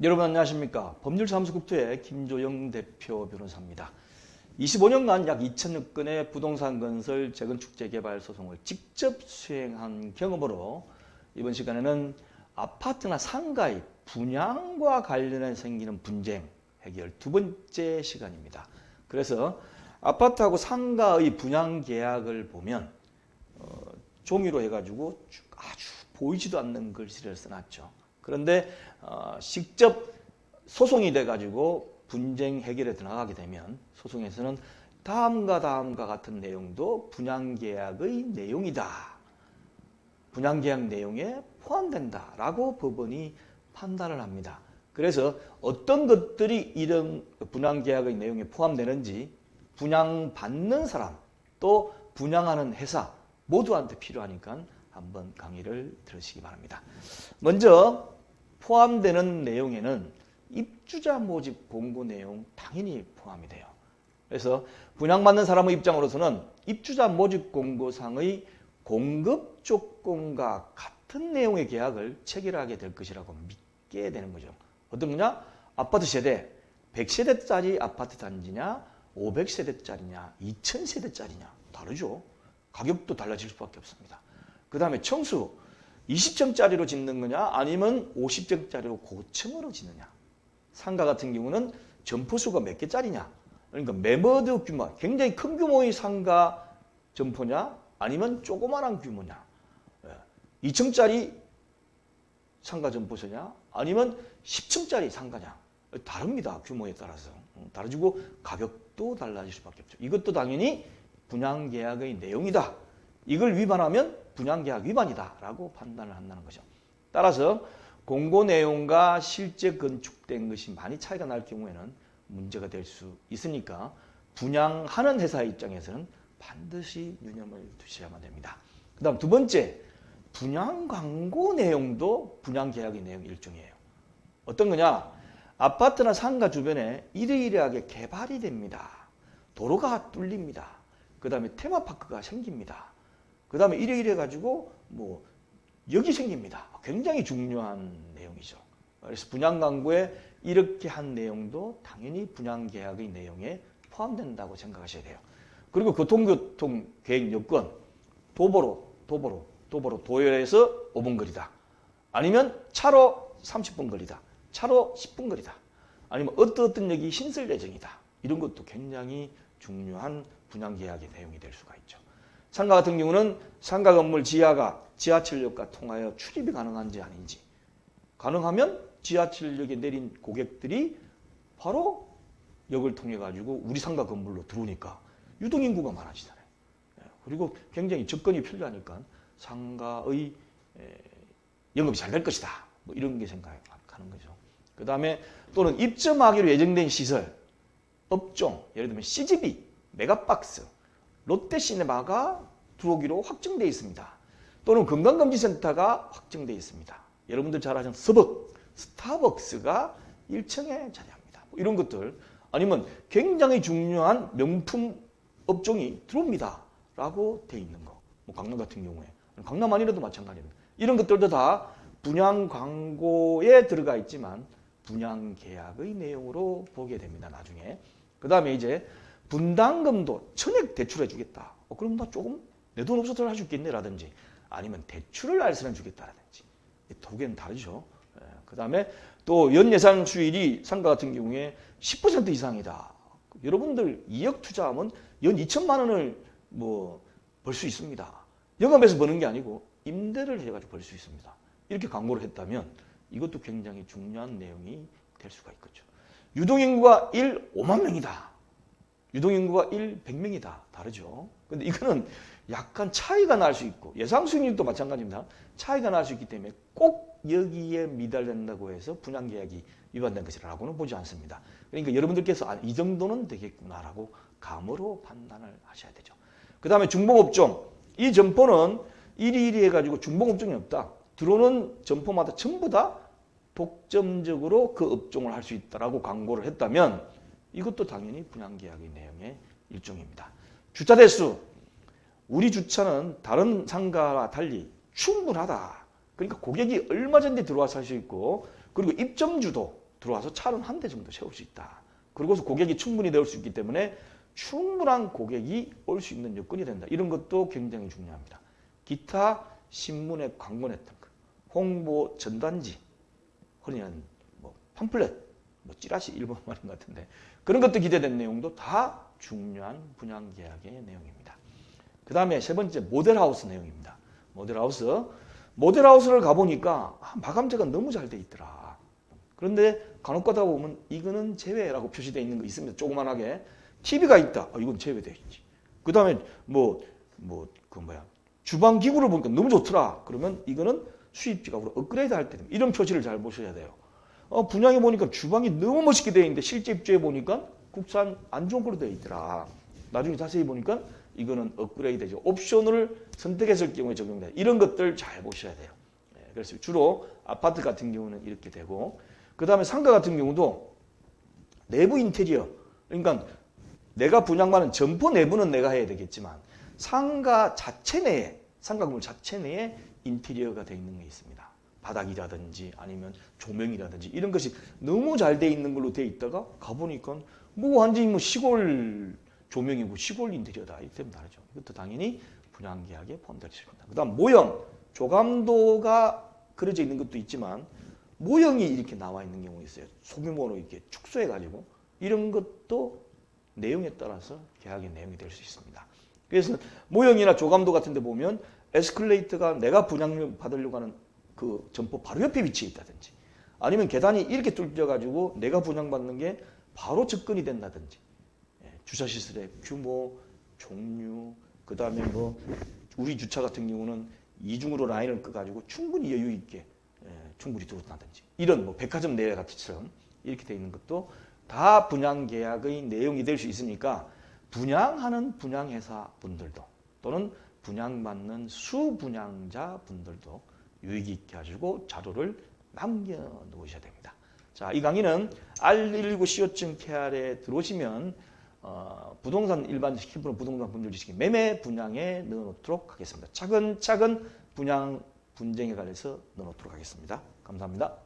여러분 안녕하십니까. 법률사무소국토의 김조영 대표 변호사입니다. 25년간 약 2천여 건의 부동산 건설 재건축 재개발 소송을 직접 수행한 경험으로 이번 시간에는 아파트나 상가의 분양과 관련해 생기는 분쟁 해결 두 번째 시간입니다. 그래서 아파트하고 상가의 분양 계약을 보면 종이로 해가지고 아주 보이지도 않는 글씨를 써놨죠. 그런데 직접 소송이 돼가지고 분쟁 해결에 들어가게 되면 소송에서는 다음과 같은 내용도 분양계약의 내용이다. 분양계약 내용에 포함된다라고 법원이 판단을 합니다. 그래서 어떤 것들이 이런 분양계약의 내용에 포함되는지 분양받는 사람 또 분양하는 회사 모두한테 필요하니까 한번 강의를 들으시기 바랍니다. 먼저 포함되는 내용에는 입주자 모집 공고 내용 당연히 포함이 돼요. 그래서 분양받는 사람의 입장으로서는 입주자 모집 공고상의 공급 조건과 같은 내용의 계약을 체결하게 될 것이라고 믿게 되는 거죠. 어떤 거냐? 아파트 세대, 100세대짜리 아파트 단지냐, 500세대짜리냐, 2000세대짜리냐 다르죠. 가격도 달라질 수밖에 없습니다. 그 다음에 청수 20층짜리로 짓는 거냐 아니면 50층짜리로 고층으로 짓느냐. 상가 같은 경우는 점포수가 몇 개짜리냐. 그러니까 매머드 규모, 굉장히 큰 규모의 상가 점포냐 아니면 조그마한 규모냐. 2층짜리 상가 점포수냐 아니면 10층짜리 상가냐. 다릅니다. 규모에 따라서. 다르고 가격도 달라질 수밖에 없죠. 이것도 당연히 분양계약의 내용이다. 이걸 위반하면 분양계약 위반이다 라고 판단을 한다는 거죠. 따라서 공고 내용과 실제 건축된 것이 많이 차이가 날 경우에는 문제가 될 수 있으니까 분양하는 회사의 입장에서는 반드시 유념을 두셔야만 됩니다. 그 다음 두 번째, 분양 광고 내용도 분양계약의 내용 일종이에요. 어떤 거냐? 아파트나 상가 주변에 이러이러하게 개발이 됩니다. 도로가 뚫립니다. 그 다음에 테마파크가 생깁니다. 그 다음에 이래 가지고 여기 생깁니다. 굉장히 중요한 내용이죠. 그래서 분양 광고에 이렇게 한 내용도 당연히 분양계약의 내용에 포함된다고 생각하셔야 돼요. 그리고 교통교통 계획 요건 도보로 도열에서 5분 거리다. 아니면 차로 30분 거리다. 차로 10분 거리다. 아니면 어떤 역이 신설 예정이다. 이런 것도 굉장히 중요한 분양계약의 내용이 될 수가 있죠. 상가 같은 경우는 상가 건물 지하가 지하철역과 통하여 출입이 가능한지 아닌지. 가능하면 지하철역에 내린 고객들이 바로 역을 통해 가지고 우리 상가 건물로 들어오니까 유동인구가 많아지잖아요. 그리고 굉장히 접근이 편리하니까 상가의 영업이 잘 될 것이다. 이런 게 생각하는 거죠. 그 다음에 또는 입점하기로 예정된 시설, 업종, 예를 들면 CGV, 메가박스, 롯데시네마가 들어오기로 확정되어 있습니다. 또는 건강검진센터가 확정되어 있습니다. 여러분들 잘 아시는 스타벅스가 1층에 자리합니다. 이런 것들 아니면 굉장히 중요한 명품 업종이 들어옵니다. 라고 되어 있는 거. 강남 같은 경우에. 강남 아니라도 마찬가지입니다. 이런 것들도 다 분양 광고에 들어가 있지만 분양계약의 내용으로 보게 됩니다. 나중에. 그 다음에 이제 분담금도 전액 대출해 주겠다. 그럼 나 조금 내 돈 없어도 할 수 있겠네 라든지 아니면 대출을 알선해 주겠다라든지 두 개는 다르죠. 그 다음에 또 연예산 수익이 상가 같은 경우에 10% 이상이다. 여러분들 2억 투자하면 연 2천만 원을 벌 수 있습니다. 영업에서 버는 게 아니고 임대를 해가지고 벌 수 있습니다. 이렇게 광고를 했다면 이것도 굉장히 중요한 내용이 될 수가 있겠죠. 유동인구가 5만 명이다. 유동인구가 100명이다. 다르죠. 근데 이거는 약간 차이가 날 수 있고 예상 수익률도 마찬가지입니다. 차이가 날 수 있기 때문에 꼭 여기에 미달된다고 해서 분양계약이 위반된 것이라고는 보지 않습니다. 그러니까 여러분들께서 이 정도는 되겠구나라고 감으로 판단을 하셔야 되죠. 그 다음에 중복업종. 이 점포는 이리 해가지고 중복업종이 없다. 들어오는 점포마다 전부 다 독점적으로 그 업종을 할 수 있다라고 광고를 했다면 이것도 당연히 분양계약의 내용의 일종입니다. 주차 대수. 우리 주차는 다른 상가와 달리 충분하다. 그러니까 고객이 얼마든지 들어와서 할 수 있고 그리고 입점주도 들어와서 차는 한 대 정도 세울 수 있다. 그리고서 고객이 충분히 내올 수 있기 때문에 충분한 고객이 올 수 있는 여건이 된다. 이런 것도 굉장히 중요합니다. 기타 신문에 광고냈던 것, 홍보 전단지, 흔히는 뭐 팜플렛, 뭐 찌라시 일본 말인 것 같은데 그런 것도 기대된 내용도 다 중요한 분양 계약의 내용입니다. 그 다음에 세 번째 모델하우스 내용입니다. 모델하우스를 가보니까 마감재가 너무 잘 돼 있더라. 그런데 간혹 가다 보면 이거는 제외라고 표시되어 있는 거 있습니다. 조그만하게. TV가 있다. 이건 제외되어 있지. 그 다음에 주방 기구를 보니까 너무 좋더라. 그러면 이거는 수입지각으로 업그레이드 할 때 이런 표시를 잘 보셔야 돼요. 분양해 보니까 주방이 너무 멋있게 되어 있는데 실제 입주해 보니까 국산 안 좋은 걸로 되어 있더라. 나중에 자세히 보니까 이거는 업그레이드죠. 옵션을 선택했을 경우에 적용돼. 이런 것들 잘 보셔야 돼요. 그래서 주로 아파트 같은 경우는 이렇게 되고, 그 다음에 상가 같은 경우도 내부 인테리어. 그러니까 내가 분양받는 점포 내부는 내가 해야 되겠지만 상가 자체 내에, 상가 건물 자체 내에 인테리어가 되어 있는 게 있습니다. 바닥이라든지 아니면 조명이라든지 이런 것이 너무 잘 돼 있는 걸로 돼 있다가 가보니까 완전히 시골 조명이고 시골 인테리어다. 이 때문에 다르죠. 이것도 당연히 분양계약에 포함될 수 있습니다. 그 다음 모형, 조감도가 그려져 있는 것도 있지만 모형이 이렇게 나와 있는 경우가 있어요. 소규모로 이렇게 축소해가지고 이런 것도 내용에 따라서 계약의 내용이 될 수 있습니다. 그래서 모형이나 조감도 같은 데 보면 에스컬레이터가 내가 분양을 받으려고 하는 그 점포 바로 옆에 위치해 있다든지 아니면 계단이 이렇게 뚫려가지고 내가 분양받는 게 바로 접근이 된다든지 주차시설의 규모, 종류, 그 다음에 우리 주차 같은 경우는 이중으로 라인을 꺼가지고 충분히 여유 있게 충분히 두었다든지 이런 백화점 내외 같이처럼 이렇게 되어 있는 것도 다 분양계약의 내용이 될 수 있으니까 분양하는 분양회사 분들도 또는 분양받는 수분양자 분들도 유익 있게 가지고 자료를 남겨 놓으셔야 됩니다. 자, 이 강의는 R119 시효증 KR에 들어오시면 부동산 일반적 키프로 부동산 분쟁 지식이 매매 분양에 넣어놓도록 하겠습니다. 차근차근 분양 분쟁에 관해서 넣어놓도록 하겠습니다. 감사합니다.